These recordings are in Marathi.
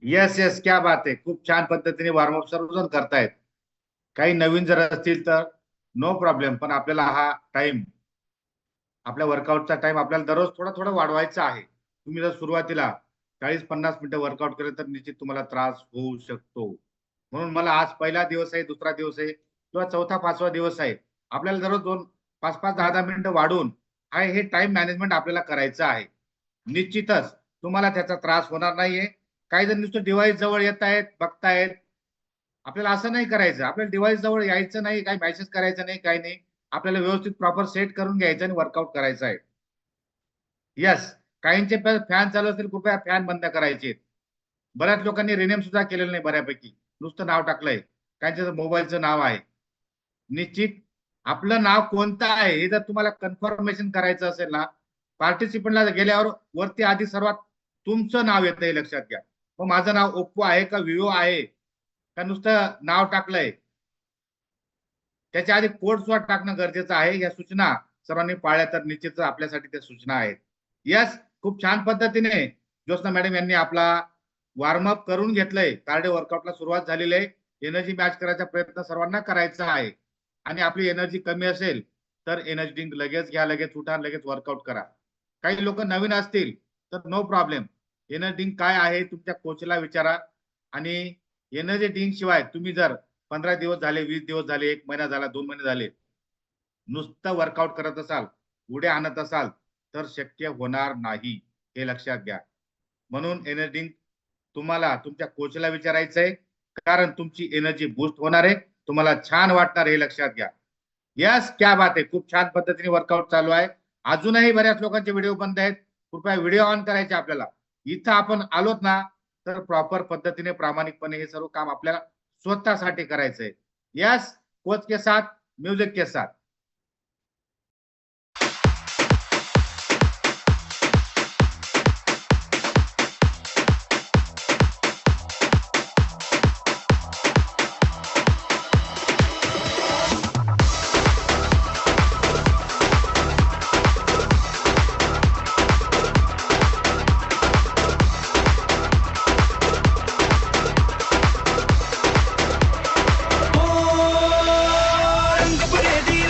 यस यस, क्या बात आहे. खूप छान पद्धतीने वॉर्मअप सर्वजण करतायत. काही नवीन जर असतील तर नो प्रॉब्लेम, पण आपल्याला हा टाइम, आपल्या वर्कआउटचा टाइम आपल्याला दररोज थोडा थोडा वाढवायचा आहे. तुम्ही जर सुरुवातीला 40-50 मिनिटं वर्कआउट केलं तर निश्चित तुम्हाला त्रास होऊ शकतो. म्हणून मला आज पहिला दिवस आहे, दुसरा दिवस आहे किंवा चौथा पाचवा दिवस आहे, आपल्याला दररोज 5-5, 10-10 मिनिटं वाढून हे टाइम मॅनेजमेंट आपल्याला करायचं आहे. निश्चितच तुम्हाला त्याचा त्रास होणार नाहीये. काही जण नुसतं डिव्हाइस जवळ येत आहेत, बघतायत. आपल्याला असं नाही करायचं. आपल्याला डिव्हाइस जवळ यायचं नाही, काही मेसेज करायचं नाही, काही नाही. आपल्याला व्यवस्थित प्रॉपर सेट करून घ्यायचं आणि वर्कआउट करायचं आहे. यस. काहींचे फॅन चालू असतील, कृपया फॅन बंद करायचे. बऱ्याच लोकांनी रिनेम सुद्धा केलेलं नाही बऱ्यापैकी. नुसतं नाव टाकलंय. काहींचं मोबाईलचं नाव आहे. निश्चित आपलं नाव कोणतं आहे हे जर तुम्हाला कन्फर्मेशन करायचं असेल ना, पार्टिसिपंटला गेल्यावर वरती आधी सर्वात तुमचं नाव येतं हे लक्षात घ्या. मग माझं नाव ओप्पो आहे का विवो आहे का नुसतं नाव टाकलंय, त्याच्या आधी कोड सुद्धा टाकणं गरजेचं आहे. या सूचना सर्वांनी पाळल्या तर निश्चितच आपल्यासाठी त्या सूचना आहेत. यस, खूप छान पद्धतीने ज्योत्स्ना मॅडम यांनी आपला वॉर्मअप करून घेतलंय. कार्डिओ वर्कआउटला सुरुवात झालेली आहे. एनर्जी मॅच करायचा प्रयत्न सर्वांना करायचा आहे. आणि आपली एनर्जी कमी असेल तर एनर्जी ड्रिंक लगेच घ्या, लगेच उठा, लगेच वर्कआउट करा. काही लोक नवीन असतील तर नो प्रॉब्लेम. एनर्जी ड्रिंक काय आहे तुमच्या कोचला विचारा. आणि एनर्जी ड्रिंक शिवाय तुम्ही जर 15 दिवस झाले, 20 दिवस झाले, 1 महिना झाला, 2 महिने झाले, नुसतं वर्कआउट करत असाल, उड्या आणत असाल तर शक्य होणार नाही, हे लक्षात घ्या. म्हणून एनर्जी ड्रिंक तुम्हाला तुमच्या कोचला विचारायचंय, कारण तुमची एनर्जी बूस्ट होणार आहे, तुम्हाला छान वाटणार हे लक्षात घ्या. यस, क्या बात आहे. खूप छान पद्धतीने वर्कआउट चालू आहे. अजूनही बऱ्याच लोकांचे व्हिडिओ बंद आहेत. कृपया व्हिडिओ ऑन करायचे आपल्याला. इथं आपण आलोत ना, तर प्रॉपर पद्धतीने प्रामाणिकपणे हे सर्व काम आपल्याला स्वतःसाठी करायचंय. यस, कोच के साथ, म्युझिक के साथ. रंग बरेदी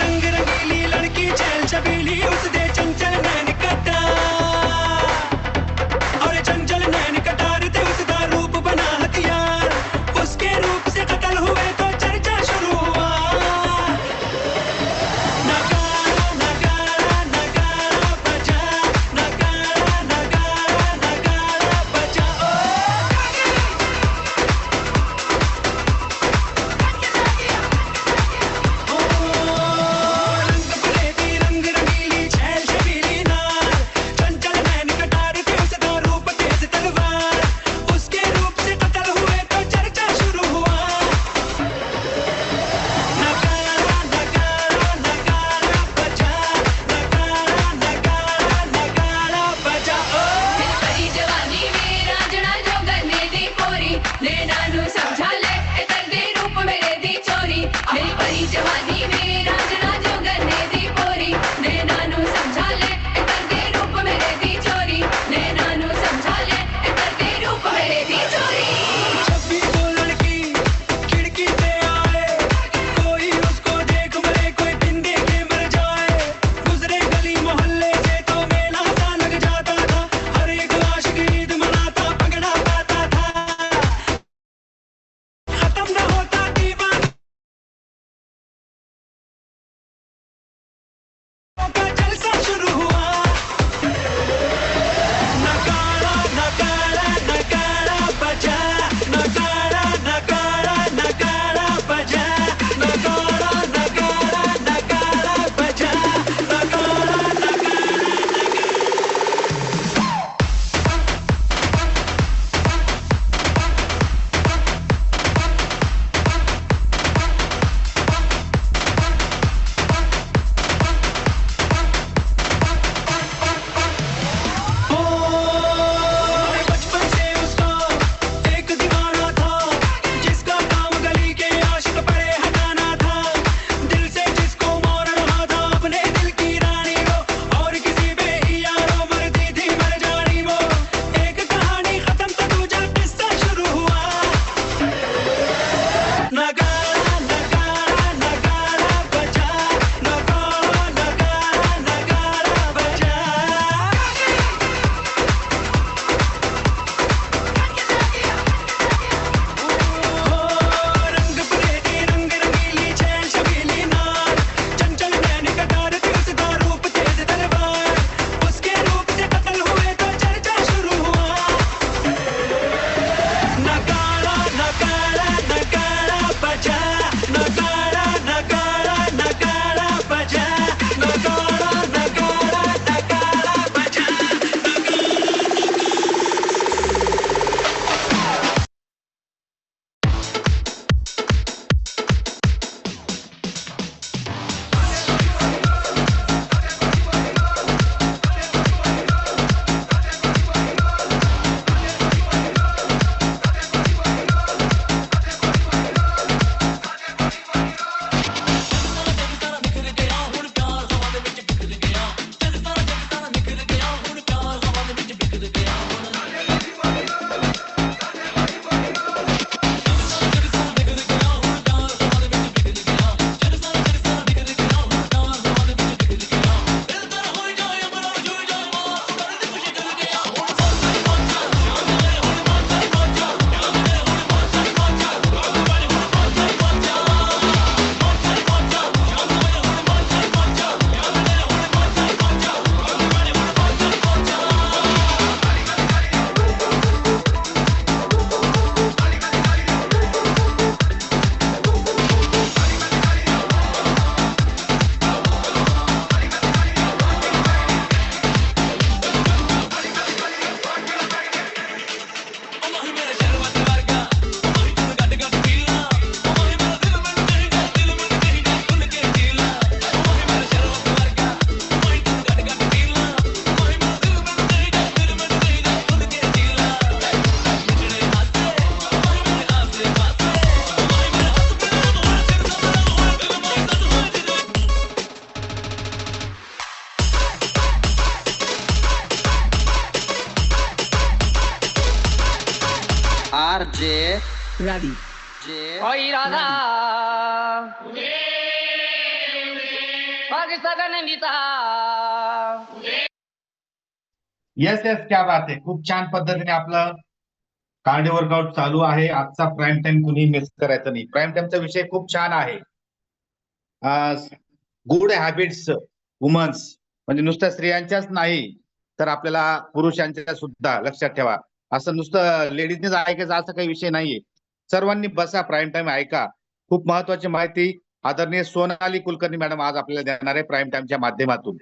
Ravi. ओई राधा मग सगनंदिता येस येस, क्या बात आहे. खूप छान पद्धतीने आपलं कार्डिओ वर्कआउट चालू आहे. आजचा प्राईम टाइम कुणी मिस करायचं नाही. प्राईम टाइमचा विषय खूप छान आहे. गुड हॅबिट्स वुमन्स, म्हणजे नुसत्या स्त्रियांच्याच नाही तर आपल्याला पुरुषांच्या सुद्धा. लक्षात ठेवा, असं नुसतं लेडीजनेच ऐकायचं असं काही विषय नाहीये. सर्वांनी बसा, प्राईम टाइम ऐका. खूप महत्वाची माहिती आदरणीय सोनाली कुलकर्णी मॅडम आज आपल्याला देणार आहे प्राईम टाइमच्या माध्यमातून.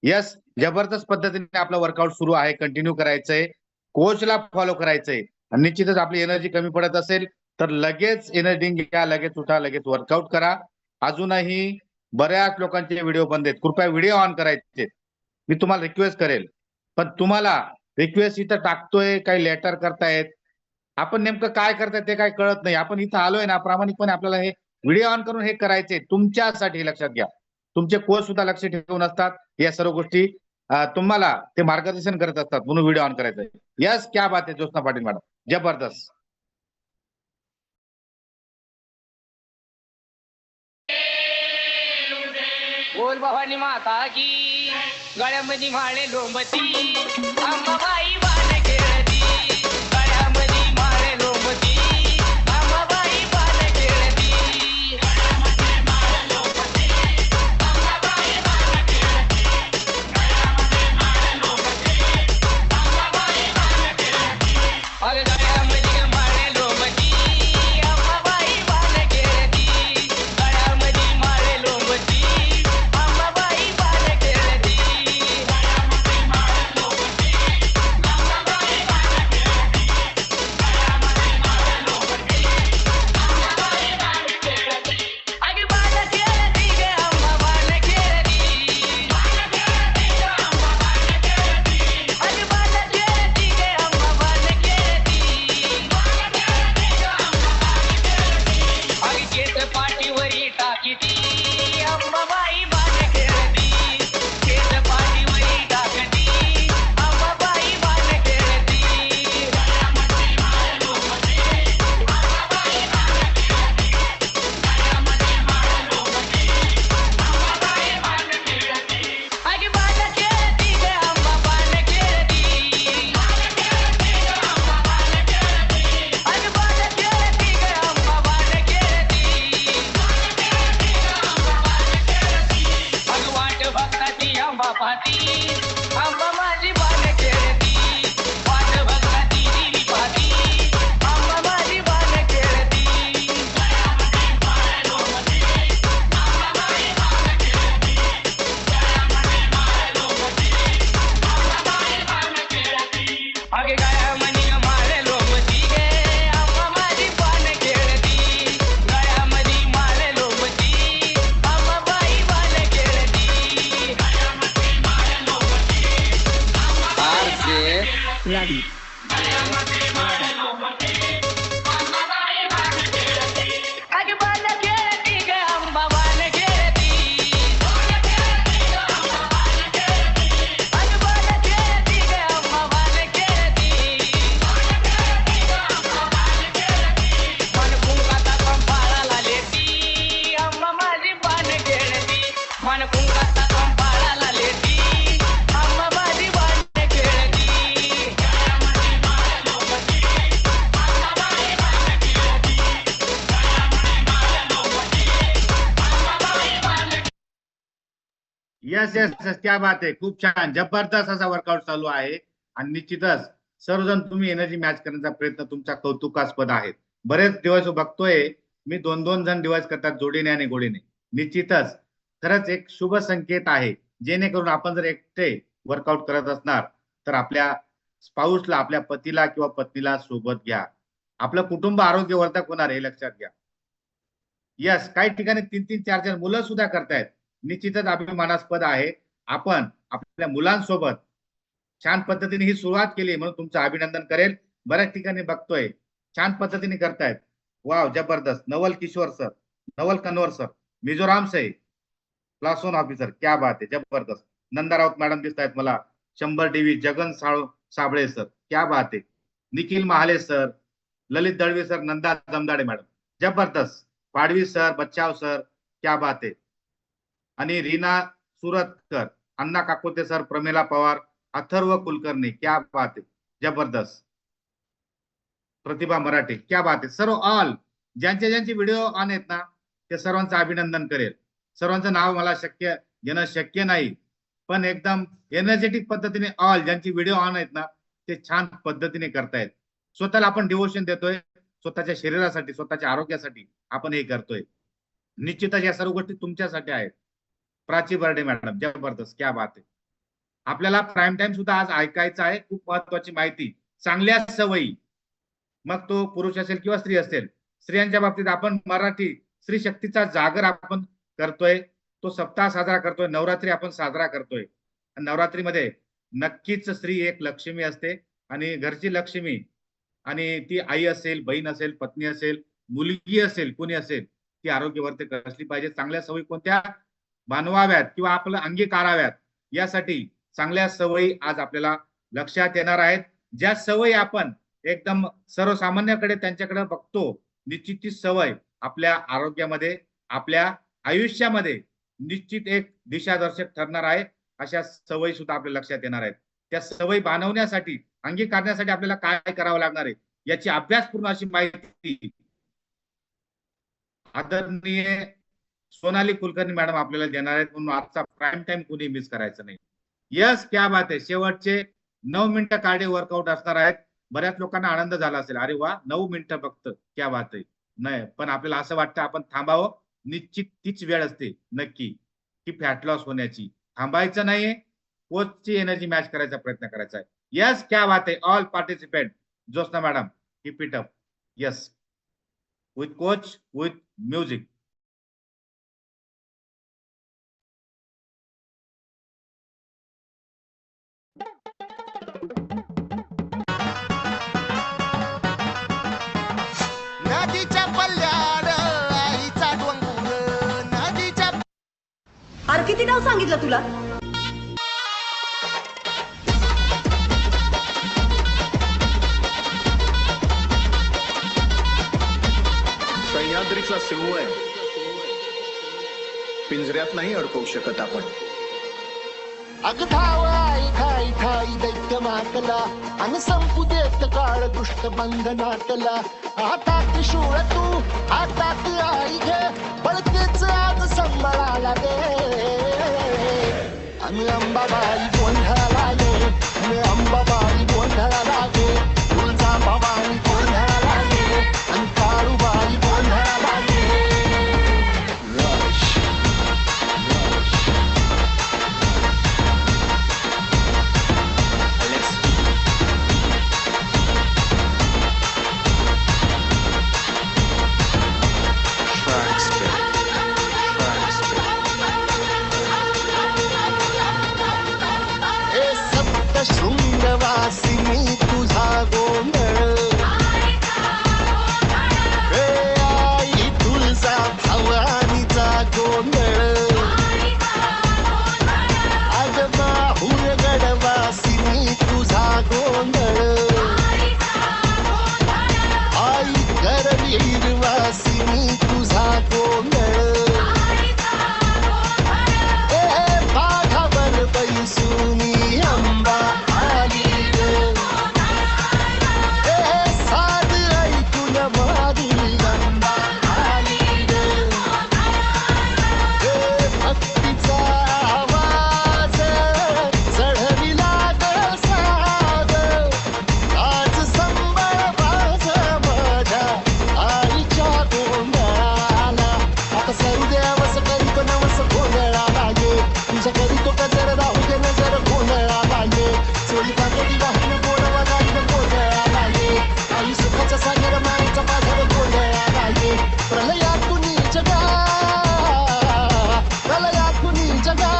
यस, जबरदस्त पद्धतीने आपलं वर्कआउट सुरू आहे. कंटिन्यू करायचंय, कोचला फॉलो करायचंय. आणि निश्चितच आपली एनर्जी कमी पडत असेल तर लगेच एनर्जी घ्या, लगेच उठा, लगेच वर्कआउट करा. अजूनही बऱ्याच लोकांचे व्हिडिओ बंद आहेत. कृपया व्हिडिओ ऑन करायचे. मी तुम्हाला रिक्वेस्ट करेल, पण तुम्हाला रिक्वेस्ट इथं टाकतोय, काही लेटर करतायत, आपण नेमकं काय करताय ते काय कळत नाही. आपण इथं आलोय ना, प्रामाणिकपणे आपल्याला हे व्हिडिओ ऑन करून हे करायचे तुमच्यासाठी. लक्षात घ्या, तुमचे कोच सुद्धा लक्ष ठेवून असतात या सर्व गोष्टी. तुम्हाला ते मार्गदर्शन करत असतात म्हणून व्हिडिओ ऑन करायचा. यस, क्या बात आहे ज्योत्स्ना पाटील मॅडम, जबरदस्त. बोल भवानी माता की गळ्यामध्ये माळे लोंबती अंबाबाई बाण खेळती गळ्यामध्ये माळे लोंबती अंबाबाई बाण खेळती अरे गळ्यामध्ये माळे लोंबती अंबाबाई बाण खेळती गळ्यामध्ये माळे लोंबती अंबाबाई बाण खेळती अगे बाण खेळती गे अंबा बाण खेळती अगे बाण खेळती गे अंबा बाण खेळती अगे केस पाठीवरी टाकीती अंबाबाई बाण खेळती केस पाठीवरी टाकती अंबाबाई बाण खेळती अगे बाण खेळती गे अंबा बाण खेळती अगे बाण खेळती गे अंबा बाण खेळती अग वाट भक्ताची अंबा पाहती अंबा माझी बाण खेळती वाट भक्ताची देवी पाहती अंबा माझी बाण खेळती अगे गळ्यामध्ये माळे लोंबती गे अंबा माझी बाण खेळती गळ्यामध्ये माळे लोंबती अंबाबाई बाण खेळती Ravi. अगे बाण खेळती गे अंबा बाण खेळती अगे बाण खेळती गे अंबा बाण खेळती मन कुंकाचा पंपाळाला लेती अंबा माझी बाण खेळती मन कुंकाचा पंपाळाला लेती अंबा माझी बाण खेळती यस यस यस, क्या बात आहे. खूप छान, जबरदस्त असा वर्कआउट चालू आहे. आणि निश्चितच सर्वजण तुम्ही एनर्जी मॅच करण्याचा प्रयत्न तुमच्या कौतुकास्पद आहेत. बरेच दिवस बघतोय मी, 2-2 जण डिवाइस करतात जोडीने आणि गोडीने. निश्चितच खरंच एक शुभ संकेत आहे. जेणेकरून आपण जर एकटे वर्कआउट करत असणार तर आपल्या स्पाऊसला, आपल्या पतीला किंवा पत्नीला सोबत घ्या. आपलं कुटुंब आरोग्यवर्धक होणार हे लक्षात घ्या. यस, काही ठिकाणी 3-3, 4-4 मुलं सुद्धा करतायत. निश्चितच अभिमानास्पद आहे. आपण आपल्या मुलांसोबत छान पद्धतीने ही सुरुवात केली म्हणून तुमचं अभिनंदन करेल. बऱ्याच ठिकाणी बघतोय छान पद्धतीने करतायत. वाव, जबरदस्त. नवल किशोर सर, नवल कन्वर सर, मिझोराम से क्लास 1 ऑफिसर, क्या बात आहे, जबरदस्त. नंदा राऊत मॅडम दिसत आहेत मला. 100 DV जगन साबळे सर, क्या बात आहे. निखिल महाले सर, ललित दळवी सर, नंदा जमदाडे मॅडम, जबरदस्त. पाडवी सर, बच्चाव सर, क्या बात आहे. आणि रीना सुरतकर, अण्णा काकोते सर, प्रमिला पवार, अथर्व कुलकर्णी, क्या बात आहे, जबरदस्त. प्रतिभा मराठे, क्या बात आहे. सर्व ऑल ज्यांचे ज्यांचे व्हिडिओ ऑन आहेत ना, ते सर्वांचं अभिनंदन करेल. सर्वांचं नाव मला घेणं शक्य नाही, पण एकदम एनर्जेटिक पद्धतीने ऑल ज्यांची व्हिडिओ ऑन आहेत ना, ते छान पद्धतीने करतायत. स्वतःला आपण डिवोशन देतोय, स्वतःच्या शरीरासाठी, स्वतःच्या आरोग्यासाठी आपण हे करतोय. निश्चितच या सर्व गोष्टी तुमच्यासाठी आहेत. प्राची बर्डे मॅडम, जबरदस्त, क्या बात आहे. आपल्याला प्राईम टाइम सुद्धा आज ऐकायचा आहे. खूप महत्वाची माहिती, चांगल्या सवयी, मग तो पुरुष असेल किंवा स्त्री असेल. स्त्रियांच्या बाबतीत आपण मराठी स्त्री शक्तीचा जागर आपण करतोय, तो सप्ताह साजरा करतोय, नवरात्री आपण साजरा करतोय. नवरात्रीमध्ये नक्कीच स्त्री एक लक्ष्मी असते आणि घरची लक्ष्मी, आणि ती आई असेल, बहीण असेल, पत्नी असेल, मुलगी असेल, कोणी असेल, ती आरोग्यवर्ती असली पाहिजे. चांगल्या सवयी कोणत्या बांधवाव्यात किंवा आपलं अंगीकाराव्यात, यासाठी चांगल्या सवयी आज आपल्याला लक्षात येणार आहेत. ज्या सवयी आपण एकदम सर्वसामान्याकडे त्यांच्याकडे बघतो, निश्चित ती सवय आपल्या आरोग्यामध्ये, आपल्या आयुष्यामध्ये निश्चित एक दिशादर्शक ठरणार आहे. अशा सवयी सुद्धा आपल्या लक्षात येणार आहेत. त्या सवयी बांधवण्यासाठी, अंगीकारण्यासाठी आपल्याला काय करावं लागणार आहे याची अभ्यासपूर्ण अशी माहिती आदरणीय सोनाली कुलकर्णी मॅडम आपल्याला देणार आहेत. म्हणून आजचा प्राईम टाइम कोणी मिस करायचं नाही. यस, क्या बात आहे. शेवटचे 9 मिनिटं कार्डिओ वर्कआउट असणार आहेत. बऱ्याच लोकांना आनंद झाला असेल, अरे वा 9 मिनिटं फक्त, क्या बात आहे. नाही, पण आपल्याला असं वाटतं आपण थांबावं. निश्चित तीच वेळ असते नक्की की फॅट लॉस होण्याची. थांबायचं नाहीये, कोचची एनर्जी मॅच करायचा प्रयत्न करायचा आहे. यस, क्या बात आहे. All participant, Josna madam, keep it up. Yes, with coach, with music. नदीच्या पल्ल्याड आईचा डोंगर, नदीच्या. अरे किती नाव सांगितलं तुला? सह्याद्रीचा सिंह आहे, पिंजऱ्यात नाही अडकवू शकत आपण. अग धाव आई खाई खाई दैत्य मातला, अन संपू देत काळ दुष्ट बंधनातला. आता त्रिशूळ तू हातात आई घे, बळकेच आज संबळाला दे. आम्ही अंबाबाई गोंधळाला गे, आम्ही अंबाबाई गोंधळाला गे. तुळजा भवानी गोंधळाला गे, आणि काळूबाई गोंधळाला गे. शृंगवासिनी तुझा गोंधळ, हे आई तुळजा भवानीचा गोंधळ. अग माहूर गडवासिनी तुझा गोंधळ, आई करवीरवासिनी तुझा गोंधळ. बाघावर बैसुनी अंबा आली ग, साध ऐकून मारी अंबा आली ग. भक्तीचा आवाज चढविला ग साद, आज संबळ वाज माझ्या आईच्या गोंधळाला. आता सरू देवस करीत नवस गोंधळाला ये, तुझ्या करीतो कजर राहू दे नजर गोंधळाला ये. चोरी पाकडी वाहून गोडवा गाडीनं गोंधळाला ये, आई सुखाच्या सागर माईचा पाझर गोंधळाला ये. प्रलयातून जगा, प्रलयातून जगा,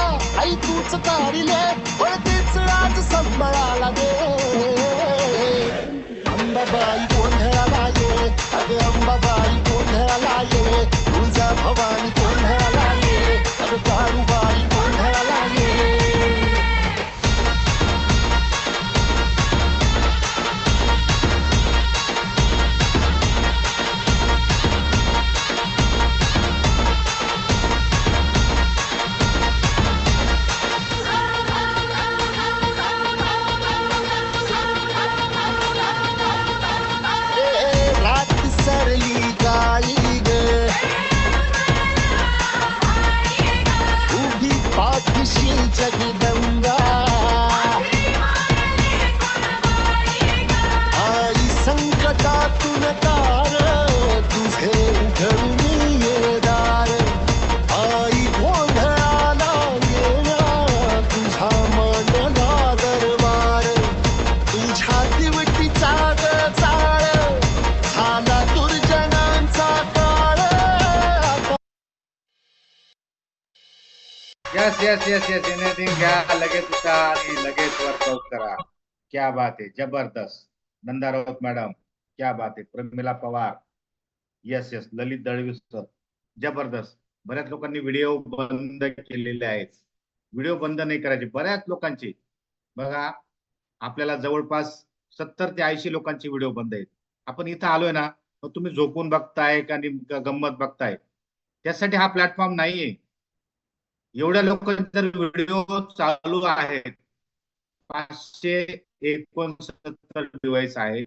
आई तूच तारिले, वळतेच आज संबळाला दे. अंबाबाई गोंधळाला ये, अगं अंबाबाई गोंधळाला ये. तुळजा भवानी गोंधळाला ये, अगं काळूबाई गोंधळाला ये. जगदंबा आई संकटातून तार तुझे उघडून ये दार आई गोंधळाला येण्या तुझा मांडला दरबार तुझ्या दिवटीचा चाळ झाला दुर्जनांचा काळ yes yes yes yes anything घ्या लगेच उठा आणि लगेच वर्कआउट करा. क्या बात आहे, जबरदस्त. नंदा राऊत मॅडम, क्या बात आहे. Pramila Pawar, yes yes. Lalit Dalvi sir, जबरदस्त. बऱ्याच लोकांनी व्हिडिओ बंद केलेले आहेत. व्हिडिओ बंद नाही करायचे बऱ्याच लोकांचे. बघा आपल्याला जवळपास 70 ते 80 लोकांचे व्हिडिओ बंद आहेत. आपण इथं आलोय ना, मग तुम्ही झोपून बघताय का गंमत बघताय, त्यासाठी हा प्लॅटफॉर्म नाहीये. एवढ्या लोकांचे व्हिडिओ चालू आहेत, 569 डिव्हाइस आहेत.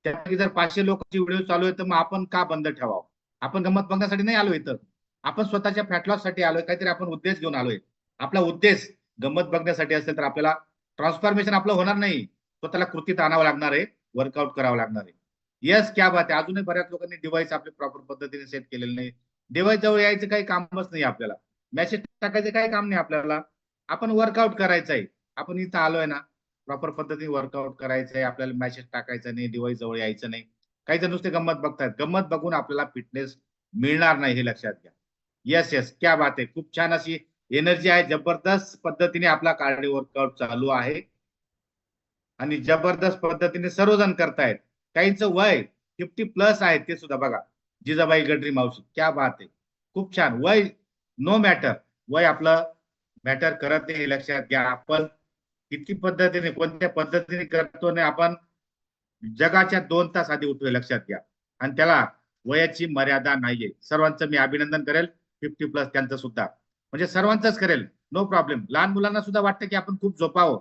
त्यापैकी जर 500 लोकांची व्हिडिओ चालू आहे तर मग आपण का बंद ठेवावं? आपण गंमत बघण्यासाठी नाही आलो इथं. आपण स्वतःच्या फॅट लॉस साठी आलोय, काहीतरी आपण उद्देश घेऊन आलोय. आपला उद्देश गंमत बघण्यासाठी असेल तर आपल्याला ट्रान्सफॉर्मेशन आपलं होणार नाही. स्वतःला कृतीत आणावं लागणार आहे, वर्कआउट करावं लागणार आहे. यस, क्या बात आहे. अजूनही बऱ्याच लोकांनी डिव्हाइस आपले प्रॉपर पद्धतीने सेट केलेले नाही. डिव्हाइस जवळ यायचं काही कामच नाही आपल्याला. मेसेज टाकायचं काही काम नाही आपल्याला. आपण वर्कआउट करायचं आहे. आपण इथं आलोय ना, प्रॉपर पद्धतीने वर्कआउट करायचं आहे. आपल्याला मेसेज टाकायचं नाही, डिव्हाइस जवळ यायचं नाही. काही जण नुसते गंमत बघतायत. गंमत बघून आपल्याला फिटनेस मिळणार नाही, हे लक्षात घ्या. यस यस, क्या बात आहे. खूप छान अशी एनर्जी आहे. जबरदस्त पद्धतीने आपला कार्डिओ वर्कआउट चालू आहे आणि जबरदस्त पद्धतीने सर्वजण करतायत. काहींचं वय 50+ आहे, ते सुद्धा बघा. जिजाबाई गडरी मावशी, क्या बात आहे. खूप छान. वय नो मॅटर, वय आपलं मॅटर करत नाही, हे लक्षात घ्या. आपण किती पद्धतीने कोणत्या पद्धतीने करतो नाही, आपण जगाच्या 2 तास आधी उठतोय, लक्षात घ्या. आणि त्याला वयाची मर्यादा नाहीये. सर्वांचं मी अभिनंदन करेल, 50+ त्यांचं सुद्धा, म्हणजे सर्वांचंच करेल, नो प्रॉब्लेम. लहान मुलांना सुद्धा वाटतं की आपण खूप झोपावं,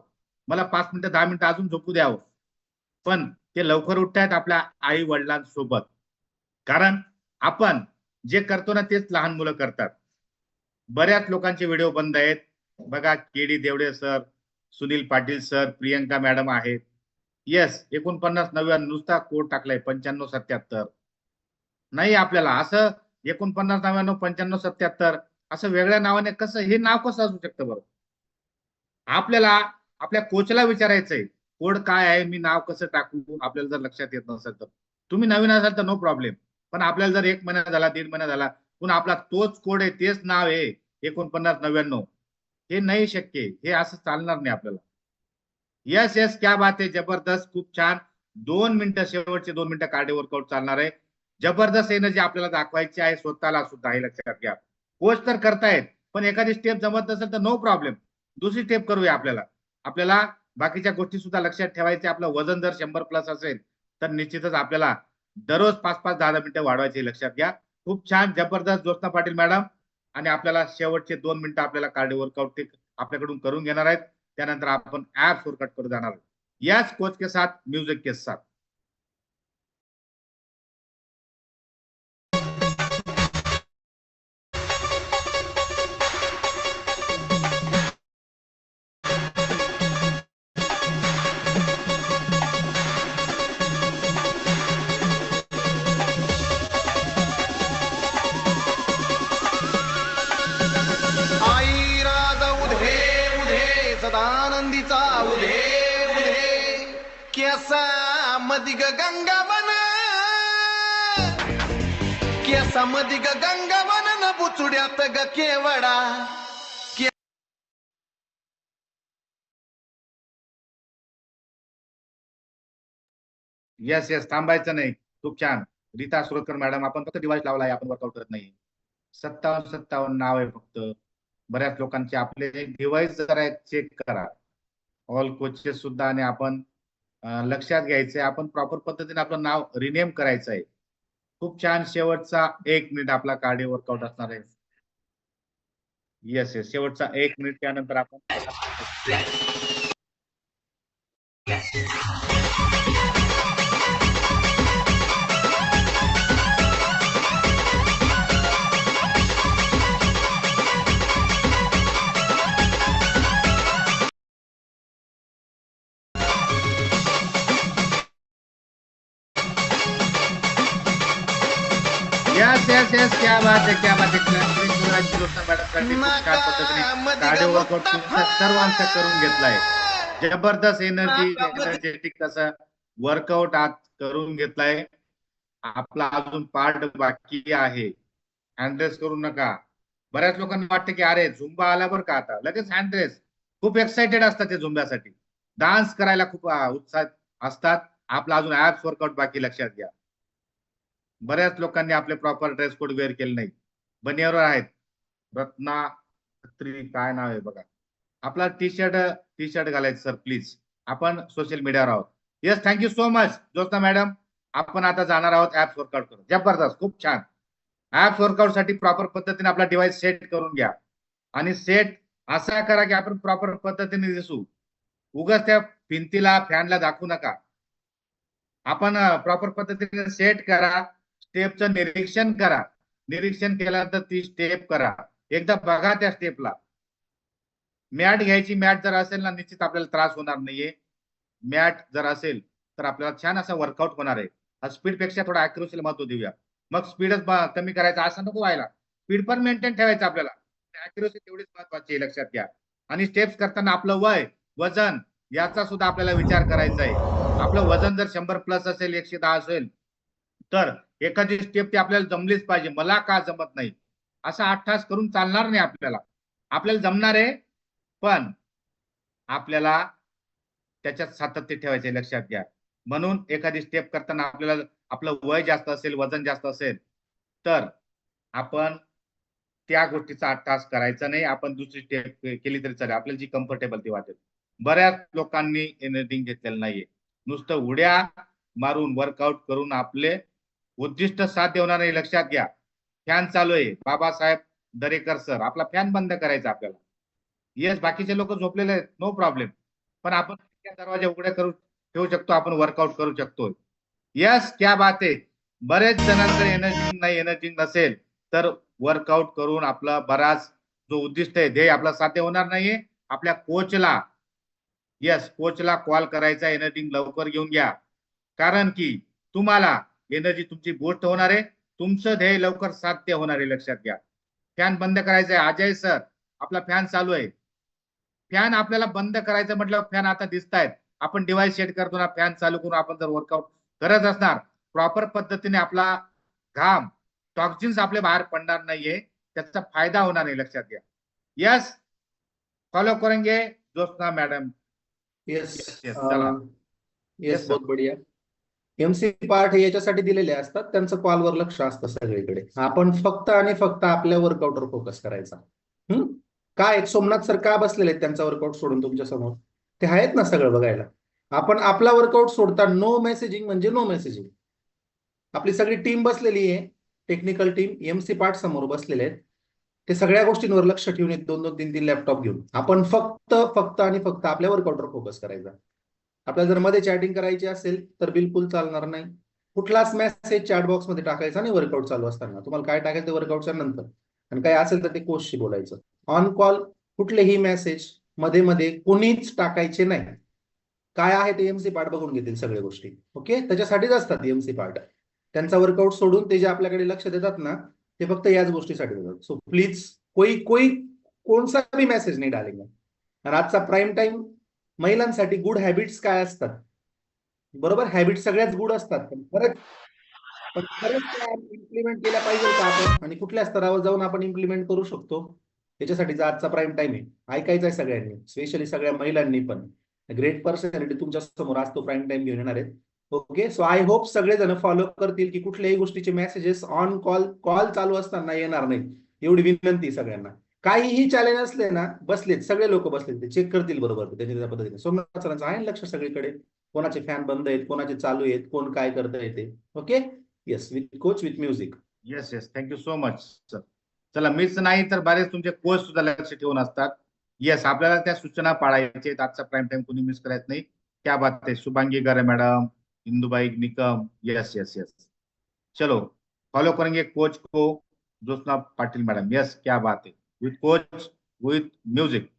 मला 5 मिनिटं 10 मिनिटं अजून झोपू द्यावं, पण ते लवकर उठतायत आपल्या आई वडिलांसोबत. कारण आपण जे करतो ना तेच लहान मुलं करतात. बऱ्याच लोकांचे व्हिडिओ बंद आहेत. बघा, KD Devde sir, Sunil Patil sir, Priyanka madam आहेत. येस, 49 99 नुसता कोड टाकलाय, 95 77 नाही. आपल्याला असं 49 99 95 77 असं वेगळ्या नावाने कसं, हे नाव कसं असू शकतं बरं? आपल्याला आपल्या कोचला विचारायचंय कोड काय आहे, मी नाव कसं टाकू. आपल्याला जर लक्षात येत नसेल तर तुम्ही नवीन असाल तर नो प्रॉब्लेम, पण आपल्याला जर 1 महिना झाला, 1.5 महिना झाला, पण आपला तोच कोड आहे, तेच नाव आहे 49 99, हे नाही शक्य. हे असं चालणार नाही आपल्याला. यस यस, क्या बात आहे. जबरदस्त, खूप छान. 2 मिनिटं, शेवटचे 2 मिनिटं कार्डिओ वर्कआउट चालणार आहे. जबरदस्त एनर्जी आपल्याला दाखवायची आहे, स्वतःला सुद्धा, हे लक्षात घ्या. कोच तर करतायत, पण एखादी स्टेप जमत नसेल तर नो प्रॉब्लेम, दुसरी स्टेप करूया. आपल्याला बाकीच्या गोष्टी सुद्धा लक्षात ठेवायच्या. आपलं वजन जर 100+ असेल तर निश्चितच आपल्याला दररोज 5-5 10 मिनिटं वाढवायचे, लक्षात घ्या. खूप छान, जबरदस्त ज्योत्स्ना पाटील मॅडम. आणि आपल्याला शेवटचे 2 मिनिटं आपल्याला कार्डिओ वर्कआउट आपल्याकडून करून घेणार आहेत. त्यानंतर आपण ऍप्स वर्कआउट करू जाणार आहोत. यस, कोच के साथ, म्यूजिक के साथ. आई राजा उधे उधे सदानंदीचा उधे उधे केसा मदिग गंगावन केसा मदिग गंगावन न बुचुड्यात ग केवडा. यस यस, थांबायचं नाही. खूप छान. रीता सुरतकर मॅडम, आपण फक्त डिव्हाइस लावला आहे, आपण वर्कआउट करत नाही. 57 नाव आहे फक्त. बऱ्याच लोकांचे आपले डिव्हाइस जरा चेक करा, ऑल कोचेस सुद्धा. आणि आपण लक्षात घ्यायचंय, आपण प्रॉपर पद्धतीने आपलं नाव रिनेम करायचं आहे. खूप छान. शेवटचा 1 मिनिट आपला कार्डिओ वर्कआउट असणार आहे. येस येस, शेवटचा 1 मिनिट. त्यानंतर आपण यस यस क्या बात है क्या बात है. ज्योत्स्ना मॅडमसाठी खूप छान पद्धतीने कार्डिओ वर्कआउट सर्वांचा करून घेतलाय. जबरदस्त एनर्जेटिक असा वर्कआउट आज करून घेतलाय. आपला अजून पार्ट बाकी आहे. हँडरेस करू नका. बऱ्याच लोकांना वाटतं की अरे झुंबा आला बरं का आता लगेच हँडरेस. खूप एक्साइटेड असतात ते झुंब्यासाठी. डान्स करायला खूप उत्साह असतात. आपला अजून ऍप्स वर्कआउट बाकी. लक्षात घ्या. बऱ्याच लोकांनी आपले प्रॉपर ड्रेस कोड वेअर केले नाही. बनियावर आहेत. रत्ना काय नाव आहे बघा. आपला टी शर्ट घालायचं सर प्लीज. आपण सोशल मीडियावर आहोत. Yes thank you so much Jyotsna madam. आपण आता जाणार आहोत ऍप्स वर्कआउट करून. जबरदस्त खूप छान. ऍप्स वर्कआउट साठी प्रॉपर पद्धतीने आपला डिव्हाइस सेट करून घ्या. आणि सेट असा करा की आपण प्रॉपर पद्धतीने दिसू. उगाच त्या भिंतीला फॅनला दाखवू नका. आपण प्रॉपर पद्धतीने सेट करा. स्टेपचं निरीक्षण करा. निरीक्षण केल्यानंतर ती स्टेप करा. एकदा बघा त्या स्टेपला. मॅट घ्यायची. मॅट जर असेल ना निश्चित आपल्याला त्रास होणार नाहीये. मॅट जर असेल तर आपल्याला छान असा वर्कआउट होणार आहे. स्पीड पेक्षा थोडा अॅक्युरेसीला महत्व देऊया. मग स्पीडच कमी करायचा असं नको व्हायला. स्पीड पण मेंटेन ठेवायचं आपल्याला. अॅक्युरेसी तेवढीच महत्वाची आहे. लक्षात घ्या. आणि स्टेप्स करताना आपलं वय वजन याचा सुद्धा आपल्याला विचार करायचा आहे. आपलं वजन जर 100+ असेल 110 असेल तर एखादी स्टेप ती आपल्याला जमलीच पाहिजे. मला का जमत नाही असा अट्टास करून चालणार नाही. आपल्याला जमणार आहे पण आपल्याला त्याच्यात सातत्य ठेवायचे. लक्षात घ्या. म्हणून एखादी स्टेप करताना आपल्याला आपलं वय जास्त असेल वजन जास्त असेल तर आपण त्या गोष्टीचा अट्टास करायचा नाही. आपण दुसरी स्टेप केली तरी चालेल. आपल्याला जी कम्फर्टेबल ती वाटेल. बऱ्याच लोकांनी एनर्जी घेतलेलं नाहीये. नुसतं उड्या मारून वर्कआउट करून आपले उद्दिष्ट साध्य होणार नाही. लक्षात घ्या. फॅन चालू आहे. बाबासाहेब दरेकर सर आपला फॅन बंद करायचा आपल्याला. येस बाकीचे लोक झोपलेले आहेत. No problem. पण आपण दरवाजे उघडे करू ठेवू शकतो. आपण वर्कआउट करू शकतो. यस क्या बात आहे. बरेच जणांकडे एनर्जी नसेल तर वर्कआउट करून आपला बराच जो उद्दिष्ट आहे ध्येय आपला साध्य होणार नाहीये. आपल्या कोचला कोचला कॉल करायचा. एनर्जी लवकर घेऊन घ्या. कारण की तुम्हाला एनर्जी तुमची बूस्ट होणार आहे. तुमचं ध्येय लवकर साध्य होणार आहे. लक्षात घ्या. फॅन बंद करायचा आहे. अजय सर आपला फॅन चालू आहे. फॅन आपल्याला बंद करायचं म्हटलं फॅन आता दिसतायत. आपण डिव्हाइस सेट करतो ना फॅन चालू करून आपण जर वर्कआउट करत असणार प्रॉपर पद्धतीने आपला घाम टॉक्सिन्स आपले बाहेर पडणार नाहीये. त्याचा फायदा होणार नाही. लक्षात घ्या. यस फॉलो करेंगे ज्योत्स्ना मैडम. येस चला. येस बहुत बढिया. एमसी पार्ट हे याच्यासाठी दिलेले असतात. त्यांचं कॉलवर लक्ष असतं सगळीकडे. आपण फक्त आणि फक्त आपल्या वर्कआउटवर फोकस करायचा. काय सोमनाथ सर का बसलेले आहेत त्यांचा वर्कआउट सोडून तुमच्या समोर? ते आहेत ना सगळं बघायला. आपण आपला वर्कआउट सोडता नो मेसेजिंग म्हणजे नो मेसेजिंग. आपली सगळी टीम बसलेली आहे. टेक्निकल टीम एमसी पार्ट समोर बसलेले आहेत. ते सगळ्या गोष्टींवर लक्ष ठेवून 2-2, 3-3 लॅपटॉप घेऊन आपण फक्त आणि फक्त आपल्या वर्कआउटवर फोकस करायचा. आपल्याला जर मध्ये चॅटिंग करायची असेल तर बिलकुल चालणार नाही. कुठलाच मेसेज चॅट बॉक्स मध्ये टाकायचा नाही वर्कआउट चालू असताना. तुम्हाला काय टाकायचं ते वर्कआउटच्या नंतर. आणि काय असेल तर ते कोचशी बोलायचं. ऑन कॉल कुठलेही मेसेज मध्ये कोणीच टाकायचे नाही. काय आहे ते एमसी पार्ट बघून घेतील सगळ्या गोष्टी. ओके त्याच्यासाठीच असतात एमसी पार्ट. त्यांचा वर्कआउट सोडून ते जे आपल्याकडे लक्ष देतात ना ते फक्त याच गोष्टीसाठी देतात. सो प्लीज कोणसा भी मेसेज नाही डालेंगे. आणि आजचा प्राईम टाइम महिलांसाठी गुड हॅबिट्स काय असतात. बरोबर हॅबिट सगळ्याच गुड असतात. पण खरंच इम्प्लिमेंट केल्या पाहिजे का आपण आणि कुठल्या स्तरावर जाऊन आपण इम्प्लिमेंट करू शकतो याच्यासाठीचा आजचा प्राईम टाइम आहे. ऐकायचा आहे सगळ्यांनी स्पेशली सगळ्या महिलांनी पण. ग्रेट पर्सनॅलिटी तुमच्या समोर आज तो प्राईम टाइम घेऊन येणार आहेत. ओके सो आय होप सगळेजण फॉलो करतील की कुठल्याही गोष्टीचे मेसेजेस ऑन कॉल चालू असताना येणार नाहीत. एवढी विनंती सगळ्यांना. काहीही चॅलेंज असले ना बसलेत सगळे लोक बसलेत ते चेक करतील बरोबर त्याच्या पद्धतीने. सोमनाथ सरांचं आहे लक्ष सगळीकडे. कोणाचे फॅन बंद आहेत कोणाचे चालू आहेत कोण काय करत येते. Okay yes with coach with music. Yes thank you so much sir. चला मीच नाही तर बरेच तुमचे कोच सुद्धा लक्ष ठेवून असतात. येस आपल्याला त्या सूचना पाळायच्या. आजचा प्राईम टाइम कोणी मिस करायचं नाही. क्या बात आहे. शुभांगी गरे मॅडम इंदुबाई निकम. यस चलो फॉलो करेंगे कोच को ज्योत्स्ना पाटिल मैडम. यस क्या बात है. With coach with music.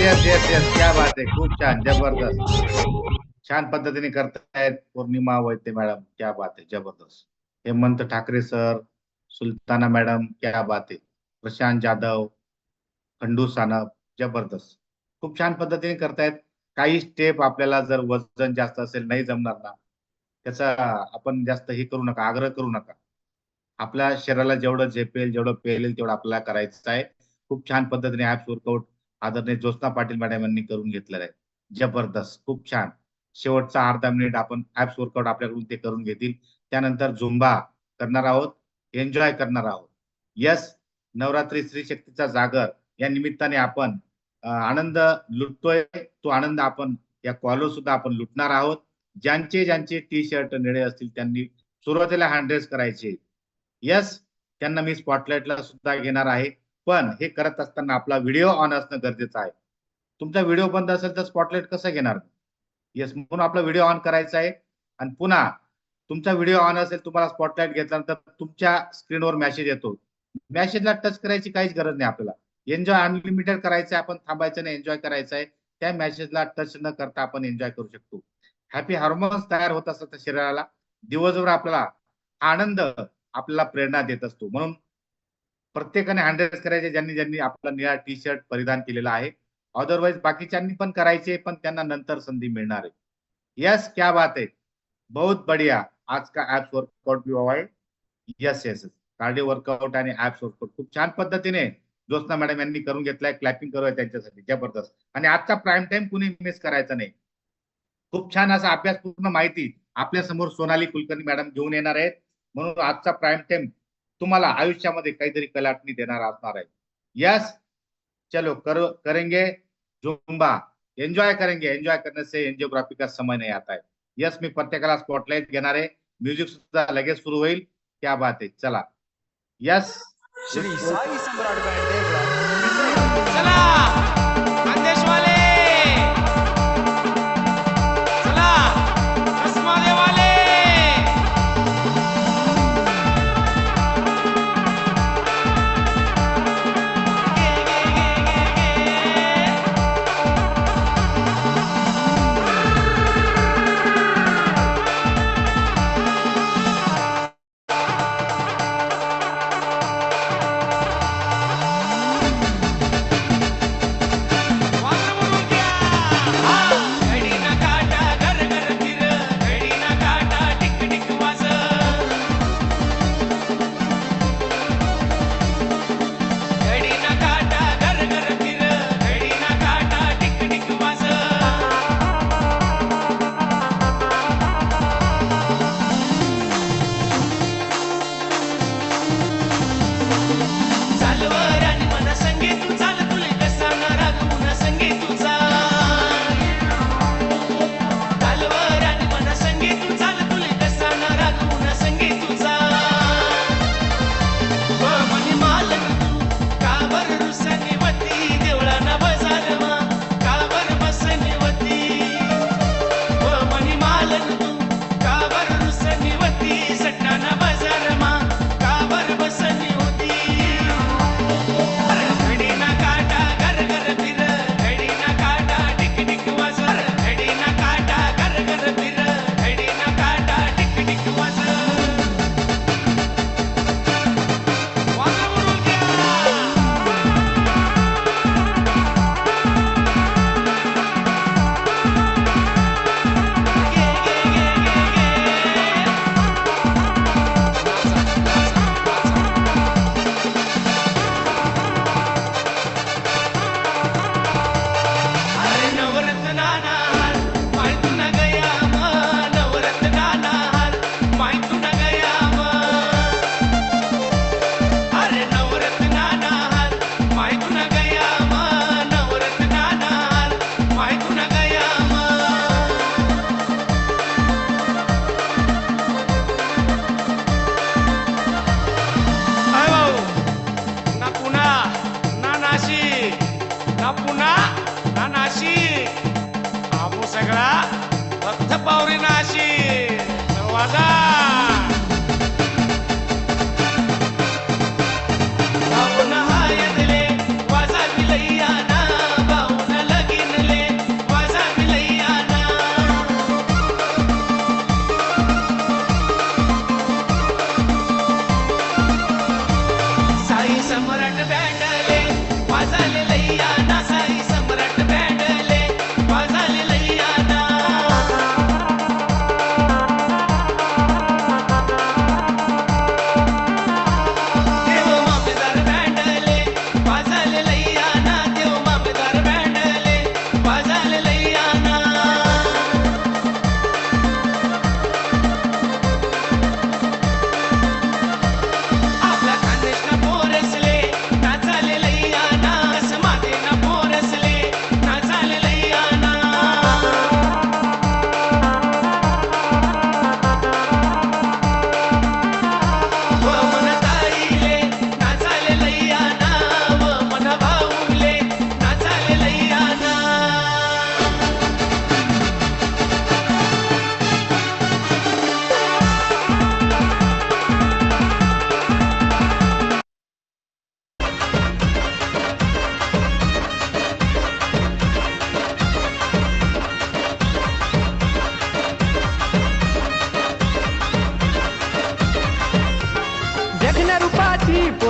Yes yes yes, क्या बात आहे, खूप छान, जबरदस्त, छान पद्धतीने करतायत पौर्णिमा वैद्य मॅडम, क्या बात आहे, जबरदस्त. Hemant Thackeray sir, sultana madam, क्या बात आहे, प्रशांत जाधव, खंडू सानप, जबरदस्त, खूप छान पद्धतीने करतायत. काही स्टेप आपल्याला जर वजन जास्त असेल, नाही जमणार ना, त्याचा आपण जास्त हे करू नका, आग्रह करू नका. आपल्या शरीराला जेवढं झेपेल, जेवढं पेलेल तेवढं आपल्याला करायचं आहे. खूप छान पद्धतीने ऍप्स वर्कआउट आदरणीय ज्योत्स्ना पाटील मॅडम यांनी करून घेतलेलं आहे. जबरदस्त, खूप छान. शेवटचा अर्धा मिनिट आपण ऍप्स वर्कआउट आपल्याकडून ते करून घेतील. त्यानंतर झुंबा करणार आहोत, एन्जॉय करणार आहोत. यस, नवरात्री स्त्री शक्तीचा जागर या निमित्ताने आपण आनंद लुटतोय. तो आनंद आपण या कॉलवर सुद्धा आपण लुटणार आहोत. ज्यांचे ज्यांचे टी शर्ट निळे असतील त्यांनी सुरुवातीला हँड रेस करायचे. यस, त्यांना मी स्पॉटलाइटला सुद्धा घेणार आहे. पण हे करत असताना आपला व्हिडिओ ऑन असणं गरजेचं आहे. तुमचा व्हिडिओ बंद असेल तर स्पॉटलाइट कसं घेणार? येस, म्हणून आपला व्हिडिओ ऑन करायचा आहे. आणि पुन्हा तुमचा व्हिडिओ ऑन असेल, तुम्हाला स्पॉटलाइट घेतल्यानंतर तुमच्या स्क्रीनवर मेसेज येतो. मेसेजला टच करायची काहीच गरज नाही आपल्याला. एन्जॉय अनलिमिटेड करायचं आहे, आपण थांबायचं नाही, एन्जॉय करायचं आहे. त्या मेसेजला टच न करता आपण एन्जॉय करू शकतो. हॅपी हार्मोन्स तयार होत असतात शरीराला. दिवसभर आपल्याला आनंद आपल्याला प्रेरणा देत असतो. म्हणून प्रत्येकाने हँडरेस करायचे, ज्यांनी ज्यांनी आपला निळा टी शर्ट परिधान केलेला आहे. अदरवाईज बाकीच्यांनी पण करायचे, पण त्यांना नंतर संधी मिळणार आहे. यस, क्या बात है, बहुत बढ़िया. आज का ऍप्स वर्कआउट भी हुआ है. यस यस, कार्डिओ वर्कआउट आणि ऍप्स वर्कआउट खूप छान पद्धतीने ज्योत्स्ना मॅडम यांनी करून घेतलाय. क्लॅपिंग करूया त्यांच्यासाठी, जबरदस्त. आणि आजचा प्राईम टाइम कुणी मिस करायचा नाही. खूप छान असा अभ्यासपूर्ण माहिती आपल्या समोर सोनाली कुलकर्णी मॅडम घेऊन येणार आहेत. म्हणून आजचा प्राईम टाइम तुम्हाला आयुष्यामध्ये काहीतरी कलाटणी देणार असणार आहे. यस, चलो करेंगे जुम्बा, एंजॉय करेंगे. एंजॉय करने से एंजियोग्राफी का समय नहीं आता है. यस, मी प्रत्येकाला स्पॉटलाइट घेणार आहे. म्युझिक सुद्धा लगेच सुरू होईल. क्या बात आहे, चला. यस, श्री साई सम्राट बँड देवळा. चला खानदेशवाले, चला रसमालेवाले.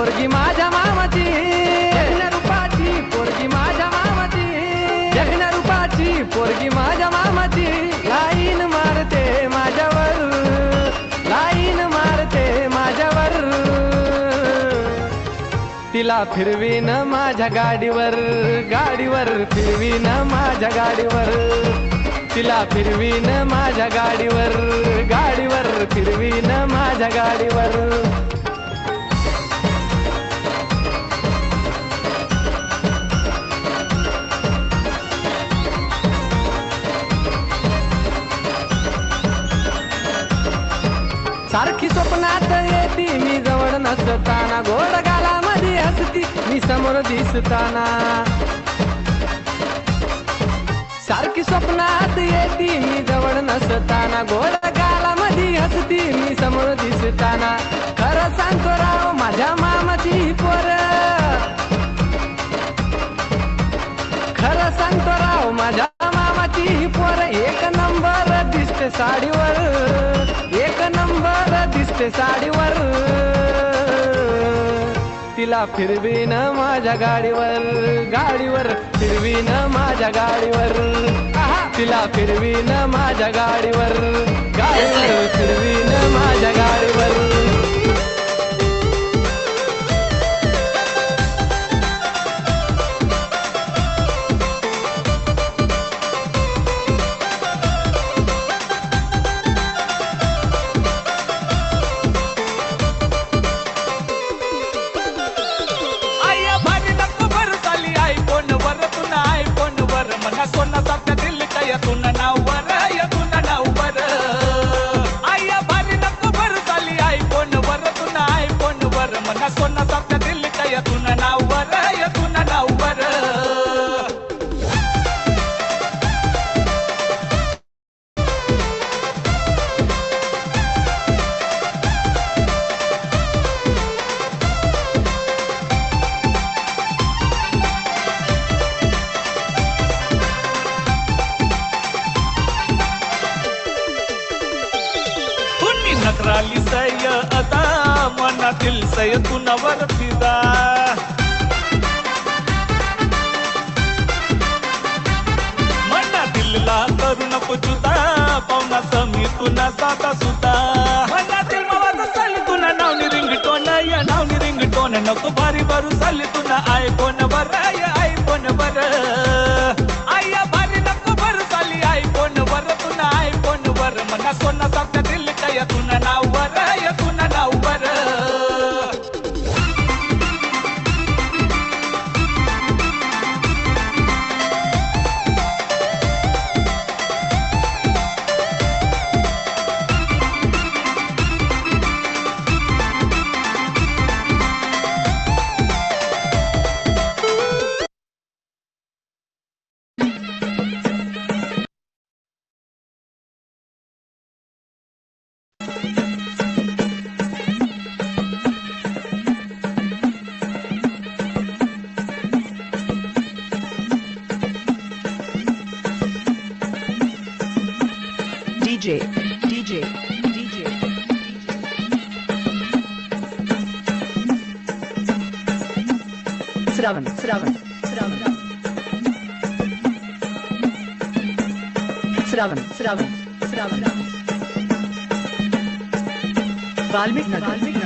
पोरगी माझ्या मामाची देखण्या रूपाची पोरगी माझ्या मामाची देखण्या रूपाची पोरगी माझ्या मामाची लाईन मारते माझ्यावर लाईन मारते माझ्यावर तिला फिरवीन माझ्या गाडीवर गाडीवर फिरवीन माझ्या गाडीवर तिला फिरवीन माझ्या गाडीवर गाडीवर फिरवीन माझ्या गाडीवर सारखी स्वप्नात येती मी जवळ नसताना गोड गालामध्ये हसती मी समोर दिसताना सारखी स्वप्नात येती मी जवळ नसताना गोड गालामध्ये हसती मी समोर दिसताना खरं सांगतो राव माझ्या मामाची पोर खरं सांगतो राव माझ्या मामाची पोर एक नंबर दिसते साडीवर एक नंबर दिसते साडीवर तिला फिरवीन माझ्या गाडीवर गाडीवर फिरवीन माझ्या गाडीवर तिला फिरवीन माझ्या गाडीवर गाडीवर फिरवीन माझ्या गाडीवर नकराली सय अदा मनातील सय तुनावर फिदा मनातीलला करू नको जुदा पाहुणा समी तुना साधा सुद्धा मनातील मावाचा चालली तुना नावनी रिंगटोन या नावनी रिंगटोन नको भारी भरू चालली तुना आय कोण बर आय कोण बर आया भारी नको भरू चालली आय कोण बर तुना आय कोण बर मना सोना साध्या दिल काय तुना नाववर या तुना नाववर DJ Shravan Shravan Shravan Shravan Shravan Shravan Valmiki Nagar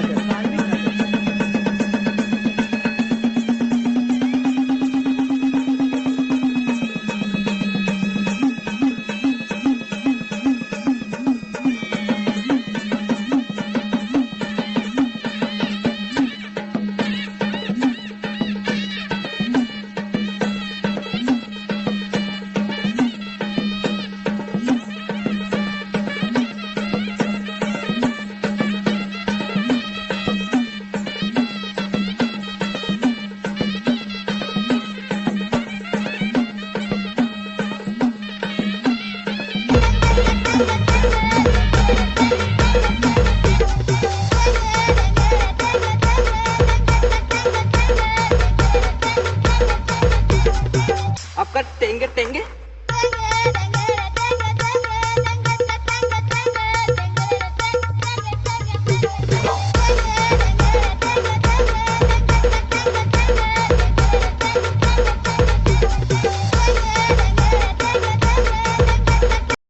Thank you.